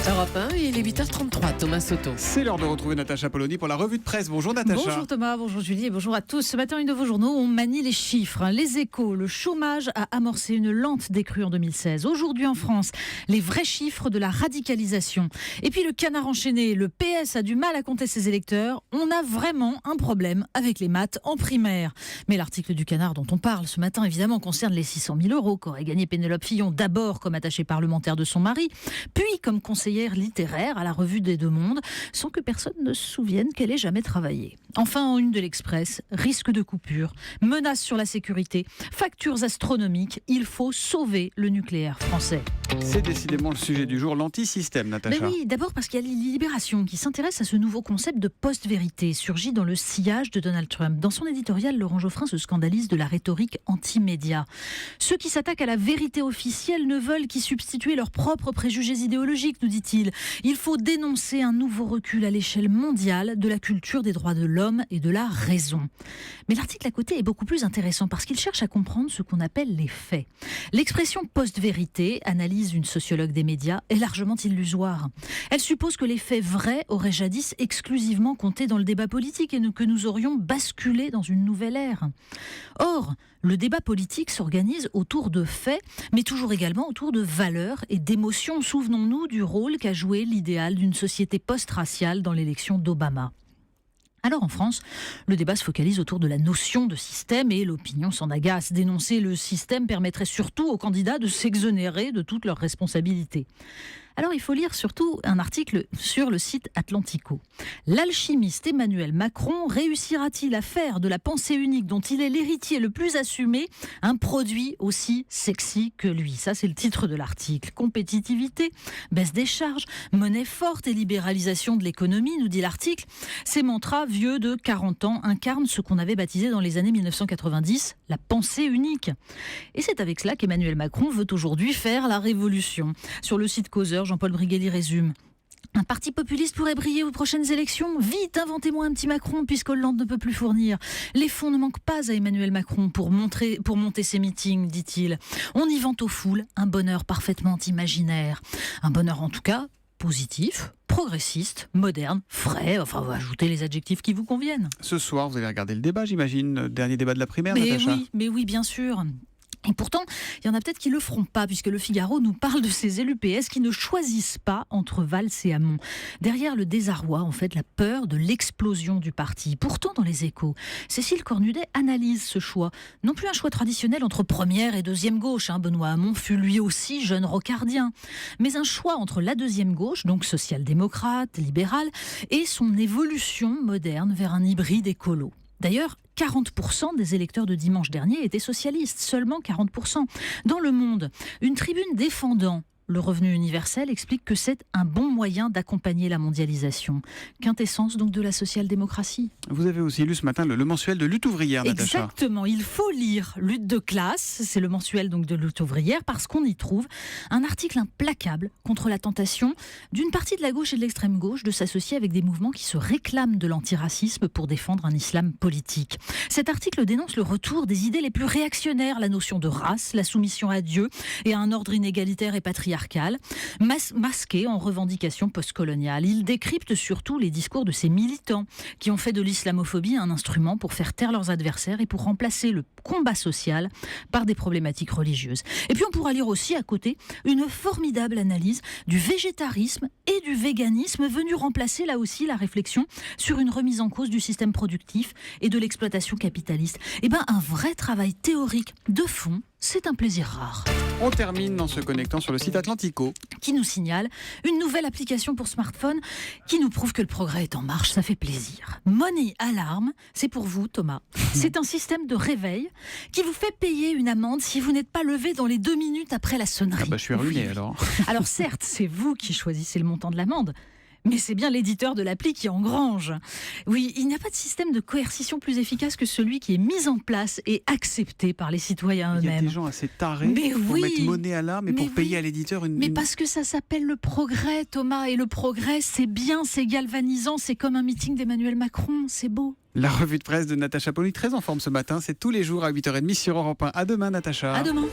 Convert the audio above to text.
Europe 1, il est 8h33, Thomas Soto. C'est l'heure de retrouver Natacha Polony pour la revue de presse. Bonjour Natacha. Bonjour Thomas, bonjour Julie et bonjour à tous. Ce matin, une de vos journaux, on manie les chiffres. Les Échos, le chômage a amorcé une lente décrue en 2016. Aujourd'hui en France, les vrais chiffres de la radicalisation. Et puis le canard enchaîné, le PS a du mal à compter ses électeurs. On a vraiment un problème avec les maths en primaire. Mais l'article du canard dont on parle ce matin, évidemment, concerne les 600 000 € qu'aurait gagné Pénélope Fillon, d'abord comme attachée parlementaire de son mari, puis comme conseillère littéraire à la Revue des Deux Mondes, sans que personne ne se souvienne qu'elle ait jamais travaillé. Enfin, en une de l'Express, risque de coupure, menace sur la sécurité, factures astronomiques, il faut sauver le nucléaire français. C'est décidément le sujet du jour, l'anti-système, Natacha. Mais oui, d'abord parce qu'il y a Libération qui s'intéresse à ce nouveau concept de post-vérité, surgi dans le sillage de Donald Trump. Dans son éditorial, Laurent Geoffrin se scandalise de la rhétorique anti-média. Ceux qui s'attaquent à la vérité officielle ne veulent qu'y substituer leurs propres préjugés idéologiques, nous dit-il. Il faut dénoncer un nouveau recul à l'échelle mondiale de la culture des droits de l'homme et de la raison. Mais l'article à côté est beaucoup plus intéressant parce qu'il cherche à comprendre ce qu'on appelle les faits. L'expression post-vérité, analyse une sociologue des médias, est largement illusoire. Elle suppose que les faits vrais auraient jadis exclusivement compté dans le débat politique et que nous aurions basculé dans une nouvelle ère. Or, le débat politique s'organise autour de faits, mais toujours également autour de valeurs et d'émotions. Souvenons-nous du rôle qu'a joué l'idéal d'une société post-raciale dans l'élection d'Obama. Alors en France, le débat se focalise autour de la notion de système et l'opinion s'en agace. Dénoncer le système permettrait surtout aux candidats de s'exonérer de toutes leurs responsabilités. Alors il faut lire surtout un article sur le site Atlantico. L'alchimiste Emmanuel Macron réussira-t-il à faire de la pensée unique dont il est l'héritier le plus assumé un produit aussi sexy que lui? Ça c'est le titre de l'article. Compétitivité, baisse des charges, monnaie forte et libéralisation de l'économie, nous dit l'article. Ces mantras vieux de 40 ans incarnent ce qu'on avait baptisé dans les années 1990 la pensée unique. Et c'est avec cela qu'Emmanuel Macron veut aujourd'hui faire la révolution. Sur le site Causeur, Jean-Paul Briguelli résume. Un parti populiste pourrait briller aux prochaines élections. Vite, inventez-moi un petit Macron, puisqu'Hollande ne peut plus fournir. Les fonds ne manquent pas à Emmanuel Macron pour monter ses meetings, dit-il. On y vante aux foules un bonheur parfaitement imaginaire. Un bonheur en tout cas positif, progressiste, moderne, frais. Enfin, on va ajouter les adjectifs qui vous conviennent. Ce soir, vous allez regarder le débat, j'imagine, dernier débat de la primaire, Natacha. Mais oui, bien sûr. Et pourtant, il y en a peut-être qui ne le feront pas, puisque le Figaro nous parle de ces élus PS qui ne choisissent pas entre Valls et Hamon. Derrière le désarroi, en fait, la peur de l'explosion du parti. Pourtant, dans les Échos, Cécile Cornudet analyse ce choix. Non plus un choix traditionnel entre première et deuxième gauche. Benoît Hamon fut lui aussi jeune rocardien. Mais un choix entre la deuxième gauche, donc social-démocrate, libérale, et son évolution moderne vers un hybride écolo. D'ailleurs, 40% des électeurs de dimanche dernier étaient socialistes, seulement 40%. Dans Le Monde, une tribune défendant le revenu universel explique que c'est un bon moyen d'accompagner la mondialisation. Quintessence donc de la social-démocratie. Vous avez aussi lu ce matin le mensuel de lutte ouvrière, Natacha. Exactement, il faut lire Lutte de classe, c'est le mensuel donc de lutte ouvrière, parce qu'on y trouve un article implacable contre la tentation d'une partie de la gauche et de l'extrême gauche de s'associer avec des mouvements qui se réclament de l'antiracisme pour défendre un islam politique. Cet article dénonce le retour des idées les plus réactionnaires, la notion de race, la soumission à Dieu et à un ordre inégalitaire et patriarcal, masqué en revendications postcoloniales. Il décrypte surtout les discours de ces militants qui ont fait de l'islamophobie un instrument pour faire taire leurs adversaires et pour remplacer le combat social par des problématiques religieuses. Et puis on pourra lire aussi à côté une formidable analyse du végétarisme et du véganisme venu remplacer là aussi la réflexion sur une remise en cause du système productif et de l'exploitation capitaliste. Un vrai travail théorique de fond. C'est un plaisir rare. On termine en se connectant sur le site Atlantico, qui nous signale une nouvelle application pour smartphone qui nous prouve que le progrès est en marche. Ça fait plaisir. Money Alarm, c'est pour vous, Thomas. C'est un système de réveil qui vous fait payer une amende si vous n'êtes pas levé dans les 2 minutes après la sonnerie. Je suis ruiné alors. Alors certes, c'est vous qui choisissez le montant de l'amende. Mais c'est bien l'éditeur de l'appli qui engrange. Oui, il n'y a pas de système de coercition plus efficace que celui qui est mis en place et accepté par les citoyens eux-mêmes. Il y a des gens assez tarés pour mettre monnaie à l'âme et pour payer à l'éditeur une... Mais parce que ça s'appelle le progrès, Thomas. Et le progrès, c'est bien, c'est galvanisant. C'est comme un meeting d'Emmanuel Macron. C'est beau. La revue de presse de Natacha Polony, très en forme ce matin. C'est tous les jours à 8h30 sur Europe 1. À demain, Natacha. À demain.